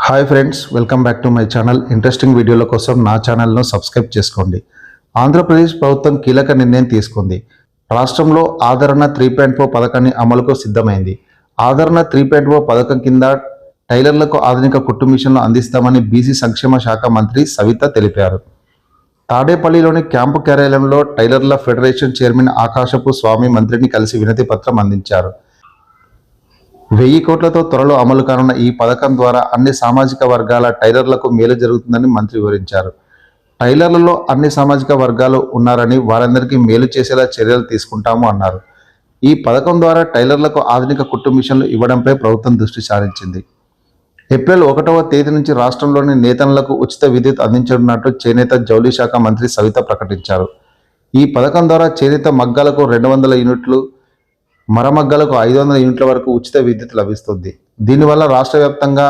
Hi friends, welcome back to my channel. Interesting వీడియోల కోసం నా ఛానల్ను సబ్స్క్రైబ్ చేసుకోండి. ఆంధ్రప్రదేశ్ ప్రభుత్వం కీలక నిర్ణయం తీసుకుంది. రాష్ట్రంలో ఆదరణ 3.0 పథకాన్ని అమలుకు సిద్ధమైంది. ఆదరణ 3.0 పథకం కింద టైలర్లకు ఆధునిక కుట్టు మిషన్లు అందిస్తామని బీసీ సంక్షేమ శాఖ మంత్రి సవిత తెలిపారు. తాడేపల్లిలోని క్యాంపు కార్యాలయంలో టైలర్ల ఫెడరేషన్ చైర్మన్ ఆకాశపు స్వామి మంత్రిని కలిసి వినతి పత్రం అందించారు. 1000 కోట్లతో త్వరలో అమలు కానున్న ఈ పథకం ద్వారా అన్ని సామాజిక వర్గాల టైలర్లకు మేలు జరుగుతుందని మంత్రి వివరించారు. టైలర్లలో అన్ని సామాజిక వర్గాలు ఉన్నారని, వారందరికీ మేలు చేసేలా చర్యలు తీసుకుంటాము అన్నారు. ఈ పథకం ద్వారా టైలర్లకు ఆధునిక కుట్టు మిషన్లు ఇవ్వడంపై ప్రభుత్వం దృష్టి సారించింది. ఏప్రిల్ 1వ తేదీ నుంచి రాష్ట్రంలోని నేతన్నలకు ఉచిత విద్యుత్ అందించనున్నట్లు చేనేత జౌళి శాఖ మంత్రి సవిత ప్రకటించారు. ఈ పథకం ద్వారా చేనేత మగ్గాలకు 200 యూనిట్లు, మరమగ్గాలకు 500 యూనిట్ల వరకు ఉచిత విద్యుత్ లభిస్తుంది. దీనివల్ల రాష్ట్ర వ్యాప్తంగా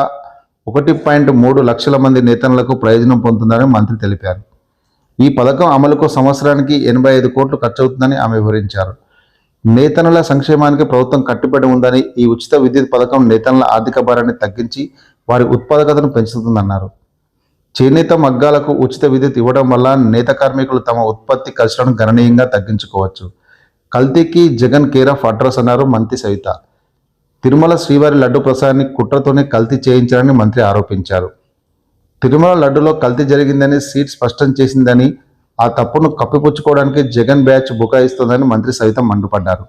1.3 లక్షల మంది నేతన్నలకు ప్రయోజనం పొందుతుందని మంత్రి తెలిపారు. ఈ పథకం అమలుకు సంవత్సరానికి 85 కోట్లు ఖర్చవుతుందని ఆమె వివరించారు. నేతన్నల సంక్షేమానికి ప్రభుత్వం కట్టుబడి ఉందని, ఈ ఉచిత విద్యుత్ పథకం నేతన్నల ఆర్థిక భారాన్ని తగ్గించి వారి ఉత్పాదకతను పెంచుతుందన్నారు. చేనేత మగ్గాలకు ఉచిత విద్యుత్ ఇవ్వడం వల్ల నేత కార్మికులు తమ ఉత్పత్తి ఖర్చులను గణనీయంగా తగ్గించుకోవచ్చు. కల్తీకి జగన్ కేర్ ఆఫ్ అడ్రస్ అన్నారు మంత్రి సవిత. తిరుమల శ్రీవారి లడ్డు ప్రసాదాన్ని కుట్రతోనే కల్తీ చేయించారని మంత్రి ఆరోపించారు. తిరుమల లడ్డులో కల్తీ జరిగిందని సీట్ స్పష్టం చేసిందని, ఆ తప్పును కప్పిపుచ్చుకోవడానికి జగన్ బ్యాచ్ బుకాయిస్తోందని మంత్రి సవిత మండిపడ్డారు.